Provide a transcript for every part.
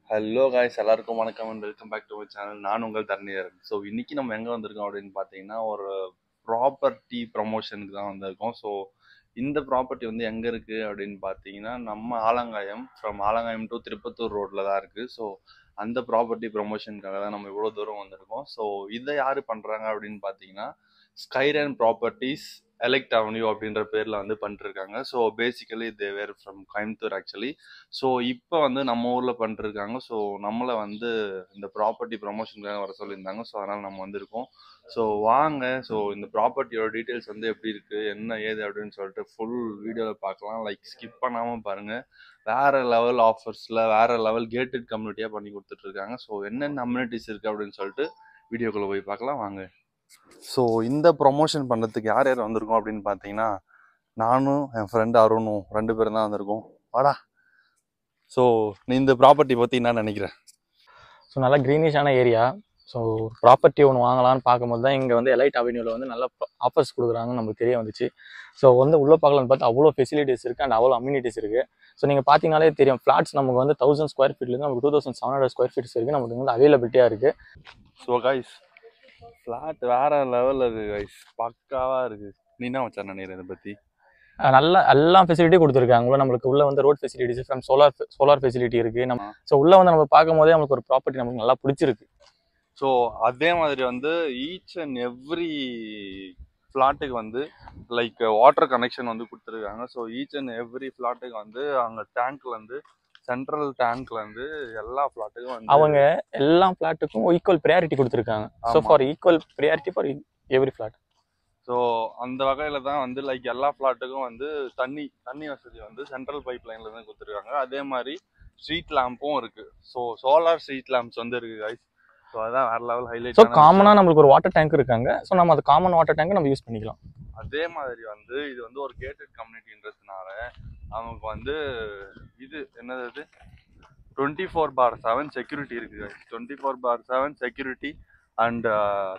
Hello guys, எல்லாருக்கும் வணக்கம் and welcome back to my channel. நான் உங்கள் தரணியர். ஸோ இன்னைக்கு நம்ம எங்கே வந்திருக்கோம் அப்படின்னு பார்த்தீங்கன்னா, ஒரு ப்ராப்பர்ட்டி ப்ரமோஷனுக்கு தான் வந்திருக்கோம். ஸோ இந்த ப்ராப்பர்ட்டி வந்து எங்கே இருக்குது அப்படின்னு பார்த்தீங்கன்னா, நம்ம ஆலங்காயம், ஃப்ரம் ஆலங்காயம் டு திருப்பத்தூர் ரோட்டில் தான் இருக்குது. ஸோ அந்த ப்ராப்பர்ட்டி ப்ரமோஷனுக்காக தான் நம்ம இவ்வளோ தூரம் வந்திருக்கோம். ஸோ இதை யார் பண்ணுறாங்க அப்படின்னு பார்த்தீங்கன்னா, ஸ்கைரன் ப்ராப்பர்ட்டிஸ் எலெக்ட் அவென்யூ அப்படின்ற பேரில் வந்து பண்ணிருக்காங்க. So basically they were from Coimbatore actually. So இப்போ வந்து நம்ம ஊரில் பண்ணிருக்காங்க. ஸோ நம்மளை வந்து இந்த ப்ராப்பர்ட்டி ப்ரமோஷனுக்காக வர சொல்லியிருந்தாங்க. ஸோ அதனால் நம்ம வந்திருக்கோம். ஸோ வாங்க, ஸோ இந்த ப்ராப்பர்ட்டியோட டீட்டெயில்ஸ் வந்து எப்படி இருக்குது, என்ன ஏது அப்படின்னு சொல்லிட்டு ஃபுல் வீடியோவில் பார்க்கலாம். லைக் ஸ்கிப் பண்ணாமல் பாருங்கள். வேறு லெவல் ஆஃபர்ஸில் வேறு லெவல் கேட்டட் கம்யூனிட்டியாக பண்ணி கொடுத்துட்ருக்காங்க. ஸோ என்னென்ன அம்யூனிட்டிஸ் இருக்குது அப்படின்னு சொல்லிட்டு வீடியோக்குள்ளே போய் பார்க்கலாம் வாங்க. ஸோ இந்த ப்ரொமோஷன் பண்ணுறதுக்கு யார் யார் வந்திருக்கோம் அப்படின்னு பார்த்தீங்கன்னா, நானும் என் ஃப்ரெண்டு அருணும் 2 பேரும் தான் வந்திருக்கோம். வாடா. ஸோ நீ இந்த ப்ராப்பர்ட்டி பற்றி என்ன நினைக்கிறேன்? ஸோ நல்லா க்ரீனிஷான ஏரியா. ஸோ ப்ராப்பர்ட்டி ஒன்று வாங்கலாம்னு பார்க்கும்போது தான் இங்கே வந்து எலைட் அவென்யூவில் வந்து நல்ல ஆஃபர்ஸ் கொடுக்குறாங்கன்னு நமக்கு தெரிய வந்துச்சு. ஸோ வந்து உள்ளே பார்க்கலான்னு பார்த்தா அவ்வளோ ஃபெசிலிட்டிஸ் இருக்குது அண்ட் அவ்வளோ அம்யூனிட்டிஸ் இருக்குது. ஸோ நீங்கள் பார்த்தீங்கனாலே தெரியும், ஃப்ளாட்ஸ் நமக்கு வந்து 1000 ஸ்கொயர் ஃபீட்லேருந்து நமக்கு 2700 ஸ்கொயர் ஃபீட்ஸ் இருக்குது. நமக்கு வந்து அவைலபிலிட்டியாக இருக்குது. ஸோ கைஸ், ஃப்ளாட் வேறு லெவலில் இருக்குது கைஸ், பக்காவாக இருக்குது. நீ என்ன வச்சா நினைக்கிறேன் இதை பற்றி? நல்லா எல்லா ஃபெசிலிட்டியும் கொடுத்துருக்காங்க. நம்மளுக்கு உள்ள வந்து road facilities from solar facility இருக்குது. நம்ம ஸோ உள்ளே வந்து நம்ம பார்க்கும் போதே நம்மளுக்கு ஒரு ப்ராப்பர்ட்டி நமக்கு நல்லா பிடிச்சிருக்கு. ஸோ அதே மாதிரி வந்து ஈச் அண்ட் எவ்ரி ஃப்ளாட்டுக்கு வந்து லைக் வாட்டர் கனெக்ஷன் வந்து கொடுத்துருக்காங்க. ஸோ ஈச் அண்ட் எவ்ரி ஃப்ளாட்டுக்கு வந்து அங்கே டேங்க்லேருந்து சென்ட்ரல் டேங்க்லேருந்து எல்லா ஃப்ளாட்டுக்கும் வந்து அவங்க எல்லா ஃப்ளாட்டுக்கும் ஈக்குவல் ப்ரையாரிட்டி கொடுத்துருக்காங்க. So for equal priority for every flat. So அந்த வகையில் தான் வந்து லைக் எல்லா ஃப்ளாட்டுக்கும் வந்து தண்ணி வசதி வந்து சென்ட்ரல் பைப் லைனில் தான் கொடுத்துருக்காங்க. அதே மாதிரி ஸ்ட்ரீட் லேம்பும் இருக்குது. ஸோ சோலார் ஸ்ட்ரீட் லேம்ப்ஸ் வந்து இருக்குது கைஸ். ஸோ அதான் வேறு லெவல் ஹைலைட். ஸோ காமனாக நம்மளுக்கு ஒரு வாட்டர் டேங்க் இருக்காங்க. ஸோ நம்ம அது காமன் வாட்டர் டேங்க் நம்ம யூஸ் பண்ணிக்கலாம். அதே மாதிரி வந்து இது வந்து ஒரு கேட்டட் கம்யூனிட்டின்றதுனால நமக்கு வந்து இது என்னது 24/7 செக்யூரிட்டி இருக்குது. 24/7 செக்யூரிட்டி அண்ட்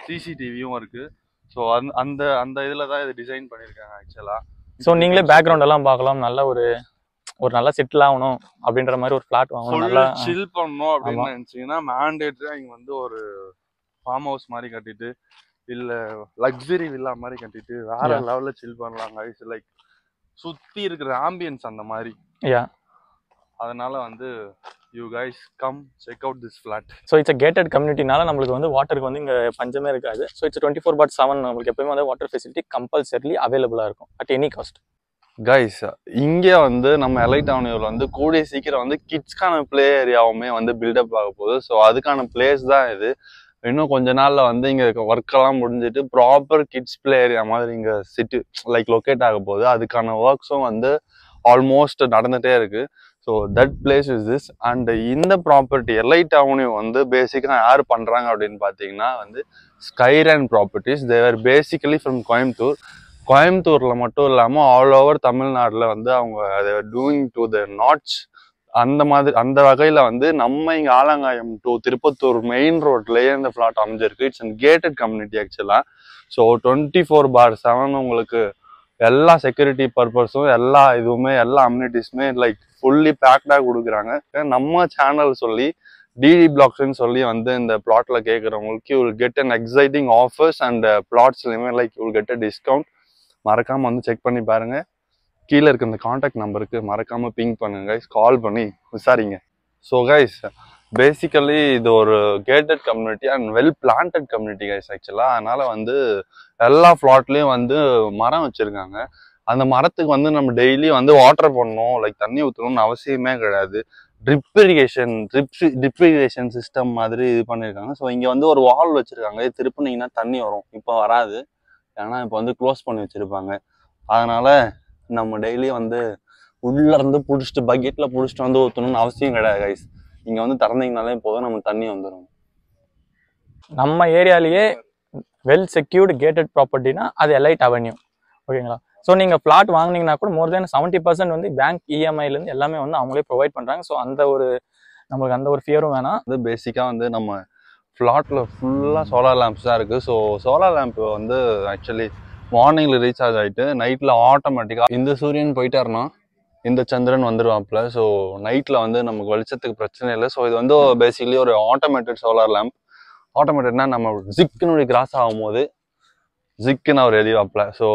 சிசிடிவியும் இருக்குது. ஸோ அந்த அந்த இதில் தான் இது டிசைன் பண்ணியிருக்காங்க ஆக்சுவலாக. ஸோ நீங்களே பேக்ரவுண்ட் எல்லாம் பார்க்கலாம். நல்ல ஒரு நல்லா செட்டில் ஆகணும் அப்படின்ற மாதிரி ஒரு ஃப்ளாட் வாங்கணும், நல்லா சில் பண்ணணும் அப்படின்னு நினச்சிங்கன்னா மேண்டேட்டரியா இங்கே வந்து ஒரு ஃபார்ம் ஹவுஸ் மாதிரி கட்டிட்டு இல்லை லக்ஸரி வில்லா மாதிரி கட்டிட்டு வேற லெவலில் சில் பண்ணலாம் கைஸ். லைக் சுற்றி இருக்கிற ஆம்பியன்ஸ் அந்த மாதிரி. அதனால வந்து you guys come check out this flat. So it's a gated கம்யூனிட்டினால நம்மளுக்கு வந்து வாட்டருக்கு வந்து இங்கே பஞ்சமே இருக்காது. ஸோ இட்ஸ் 24/7 நம்மளுக்கு எப்பயுமே வந்து வாட்டர் ஃபெசிலிட்டி கம்பல்சரிலி அவைலபிளாக இருக்கும் அட் எனி காஸ்ட். கைஸ், இங்கே வந்து நம்ம எலைட் அவென்யூவில் வந்து கூடிய சீக்கிரம் வந்து கிட்ஸ்க்கான பிளே ஏரியாவுமே வந்து பில்டப் ஆக போகுது. ஸோ அதுக்கான பிளேஸ் தான் இது. இன்னும் கொஞ்ச நாளில் வந்து இங்கே ஒர்க்கெல்லாம் முடிஞ்சிட்டு ப்ராப்பர் கிட்ஸ் பிளே ஏரியா மாதிரி இங்கே சிட்டி லைக் லொக்கேட் ஆக போகுது. அதுக்கான ஒர்க்ஸும் வந்து ஆல்மோஸ்ட் நடந்துகிட்டே இருக்குது. So that place is this. And இந்த ப்ராப்பர்ட்டி எலைட் அவென்யூ வந்து பேசிக்காக யார் பண்ணுறாங்க அப்படின்னு பார்த்தீங்கன்னா வந்து ஸ்கைரன் ப்ராப்பர்ட்டிஸ். தேர் பேசிக்கலி ஃப்ரம் கோயம்புத்தூரில் மட்டும் இல்லாமல் ஆல் ஓவர் தமிழ்நாட்டில் வந்து அவங்க அதை டூயிங் டு த நாட்ச். அந்த மாதிரி அந்த வகையில் வந்து நம்ம இங்கே ஆலங்காயம் டு திருப்பத்தூர் மெயின் ரோட்லேயே இந்த ஃப்ளாட் அமைஞ்சிருக்கு. இட்ஸ் அண்ட் கேட்டட் கம்யூனிட்டி ஆக்சுவலாக. ஸோ 24/7 உங்களுக்கு எல்லா செக்யூரிட்டி பர்பஸும் எல்லா இதுவுமே எல்லா அம்யூனிட்டிஸுமே லைக் ஃபுல்லி பேக்டாக கொடுக்குறாங்க. நம்ம சேனல் சொல்லி டிடி பிளாக்ஸ்ன்னு சொல்லி வந்து இந்த பிளாட்டில் கேட்குறவங்களுக்கு you will get an exciting offers and பிளாட்ஸ்லையுமே like you will get a discount. மறக்காமல் வந்து செக் பண்ணி பாருங்கள். கீழே இருக்க இந்த காண்டாக்ட் நம்பருக்கு மறக்காமல் பிங் பண்ணுங்க கைஸ், கால் பண்ணி விசாரிங்க. ஸோ கைஸ், பேசிக்கலி இது ஒரு gated community and well planted community guys ஆக்சுவலாக. அதனால் வந்து எல்லா ஃப்ளாட்லேயும் வந்து மரம் வச்சுருக்காங்க. அந்த மரத்துக்கு வந்து நம்ம டெய்லி வந்து வாட்டர் பண்ணணும், லைக் தண்ணி ஊற்றணும்னு அவசியமே கிடையாது. ட்ரிப் இரிகேஷன் சிஸ்டம் மாதிரி இது பண்ணியிருக்காங்க. ஸோ இங்கே வந்து ஒரு வால் வச்சுருக்காங்க. இது திருப்பினீங்கன்னா தண்ணி வரும். இப்போ வராது, ஏன்னா இப்போ வந்து க்ளோஸ் பண்ணி வச்சுருப்பாங்க. அதனால் நம்ம டெய்லி வந்து உள்ளேருந்து பிடிச்சிட்டு பக்கெட்டில் பிடிச்சிட்டு வந்து ஊற்றணும்னு அவசியம் கிடையாது கைஸ். இங்கே வந்து திறந்தீங்கனாலே போதும், நம்ம தண்ணி வந்துடும். நம்ம ஏரியாலேயே வெல் செக்யூர்டு கேட்டட் ப்ராப்பர்ட்டினா அது எலைட் அவென்யூ, ஓகேங்களா? ஸோ நீங்கள் ஃப்ளாட் வாங்கினீங்கன்னா கூட மோர் தென் 70% வந்து பேங்க் இஎம்ஐலேருந்து எல்லாமே வந்து அவங்களே ப்ரொவைட் பண்ணுறாங்க. ஸோ நம்மளுக்கு அந்த ஒரு ஃபியரும் வேணாம். அது பேசிக்காக வந்து நம்ம ஃப்ளாட்டில் ஃபுல்லாக சோலார் லேம்ப்ஸ் தான் இருக்குது. ஸோ சோலார் லேம்ப் வந்து ஆக்சுவலி மார்னிங்கில் ரீசார்ஜ் ஆகிட்டு நைட்டில் ஆட்டோமேட்டிக்காக இந்த சூரியன் போயிட்டாருன்னா இந்த சந்திரன் வந்துருவாப்ல. ஸோ நைட்டில் வந்து நமக்கு வெளிச்சத்துக்கு பிரச்சனை இல்லை. ஸோ இது வந்து பேசிக்கலி ஒரு ஆட்டோமேட்டட் சோலார் லேம்ப். ஆட்டோமேட்டட்னா நம்ம ஜிக்குன்னு கிராஸ் ஆகும்போது ஜிக்குன்னு அவர் எரிவாப்ல. ஸோ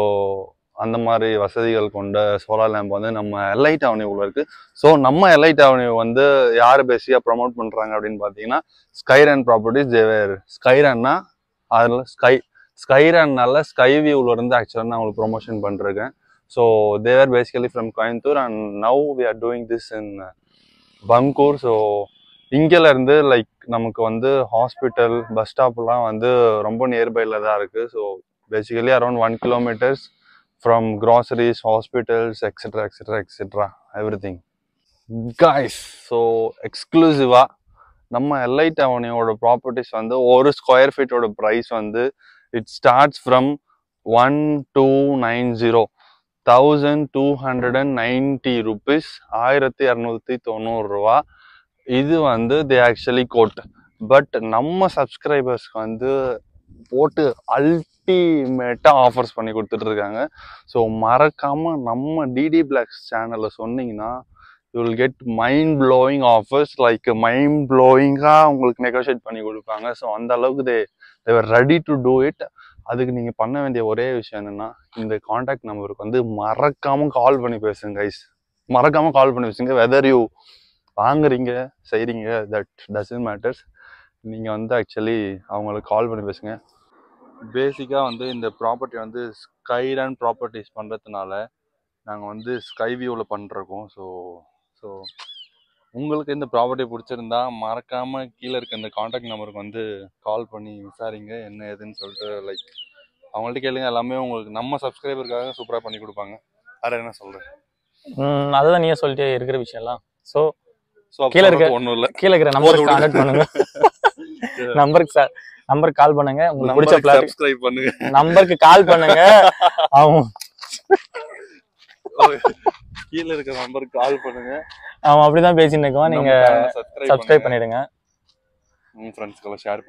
அந்த மாதிரி வசதிகள் கொண்ட சோலார் லேம்ப் வந்து நம்ம எலைட் அவென்யூவில் இருக்குது. ஸோ நம்ம எலைட் அவென்யூ வந்து யார் பேசிக்காக ப்ரமோட் பண்ணுறாங்க அப்படின்னு பார்த்தீங்கன்னா ஸ்கைரன் ப்ராப்பர்ட்டிஸ். தேவர் ஸ்கைரன்னா அதில் ஸ்கைரன்னால ஸ்கை வியூவில் இருந்து ஆக்சுவலாக நான் உங்களுக்கு ப்ரொமோஷன் பண்ணிருக்கேன். So they're basically from Coimbatore and now we are doing this in Bangalore. So இங்கேருந்து லைக் நமக்கு வந்து ஹாஸ்பிட்டல் பஸ் ஸ்டாப்லாம் வந்து ரொம்ப நியர்பைல தான் இருக்குது. So basically around 1 kilometers from groceries, hospitals, etc., etc., etc., everything. Guys, so எக்ஸ்க்ளூசிவாக நம்ம எலைட் அவென்யூவோட ப்ராப்பர்ட்டிஸ் வந்து ஒரு ஸ்கொயர் ஃபீட்டோட ப்ரைஸ் வந்து இட் ஸ்டார்ட்ஸ் ஃப்ரம் 1290 1290 rupees, 1290 ரூபா. இது வந்து தே ஆக்சுவலி கோட். பட் நம்ம சப்ஸ்கிரைபர்ஸ்க்கு வந்து போட்டு அல்டிமேட்டாக ஆஃபர்ஸ் பண்ணி கொடுத்துட்டு இருக்காங்க. ஸோ மறக்காமல் நம்ம டிடி பிளாக்ஸ் சேனலில் சொன்னீங்கன்னா you will get mind blowing offers. Like mind ப்ளோயிங்காக உங்களுக்கு நெகோஷியேட் பண்ணி கொடுப்பாங்க. ஸோ அந்த அளவுக்கு they're ready to do it. அதுக்கு நீங்கள் பண்ண வேண்டிய ஒரே விஷயம் என்னென்னா இந்த காண்டாக்ட் நம்பருக்கு வந்து மறக்காமல் கால் பண்ணி பேசுங்க கைஸ். மறக்காமல் கால் பண்ணி பேசுங்க. வெதர் யூ வாங்குறீங்க செய்கிறீங்க தட் டசன்ட் மேட்டர்ஸ். நீங்கள் வந்து ஆக்சுவலி அவங்களுக்கு கால் பண்ணி பேசுங்க. பேசிக்காக வந்து இந்த ப்ராப்பர்ட்டி வந்து ஸ்கைரன் ப்ராப்பர்ட்டிஸ் பண்ணுறதுனால நாங்கள் வந்து ஸ்கை வியூவில் பண்ணிருக்கோம். ஸோ உங்களுக்கு இந்த ப்ராப்பர்ட்டி பிடிச்சிருந்தா மறக்காமல் கீழே இருக்க இந்த காண்டாக்ட் நம்பருக்கு வந்து கால் பண்ணி விசாரிங்க என்ன ஏதுன்னு சொல்லிட்டு. லைக் அவங்கள்ட்ட கேளுங்க. எல்லாமே உங்களுக்கு நம்ம சப்ஸ்கிரைபருக்காக சூப்பராக பண்ணி கொடுப்பாங்க. வேறு என்ன சொல்கிறேன்? அதுதான் நீங்கள் சொல்லிட்டே இருக்கிற விஷயம்லாம். ஸோ கீழே இருக்க ஒன்றும் இல்லை, கீழே இருக்கிற நம்பருக்கு கான்டாக்ட் பண்ணுங்க. நம்பருக்கு கால் பண்ணுங்க. உங்களுக்கு பிடிச்ச பிளாட் சப்ஸ்கிரைப் பண்ணுங்க. நம்பருக்கு கால் பண்ணுங்க. அவன் கீழே இருக்கிற நம்பருக்கு கால் பண்ணுங்க. அவன் அப்படிதான் பேசிட்டு இருக்கோம். நீங்க சப்ஸ்கிரைப் பண்ணிடுங்க. உங்க ஃப்ரெண்ட்ஸ்க்கு ஷேர்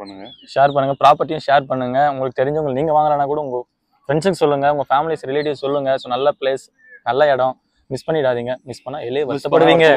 பண்ணுங்க. ப்ராப்பர்ட்டியும் ஷேர் பண்ணுங்க. உங்களுக்கு தெரிஞ்சவங்க நீங்க வாங்கலன்னா கூட உங்க ஃப்ரெண்ட்ஸுக்கு சொல்லுங்க, உங்க ஃபேமிலிஸ் ரிலேட்டிவ்ஸ் சொல்லுங்க. ஸோ நல்ல பிளேஸ், நல்ல இடம், மிஸ் பண்ணிடாதீங்க. மிஸ் பண்ணா எல்லையே வருத்தப்படுவீங்க.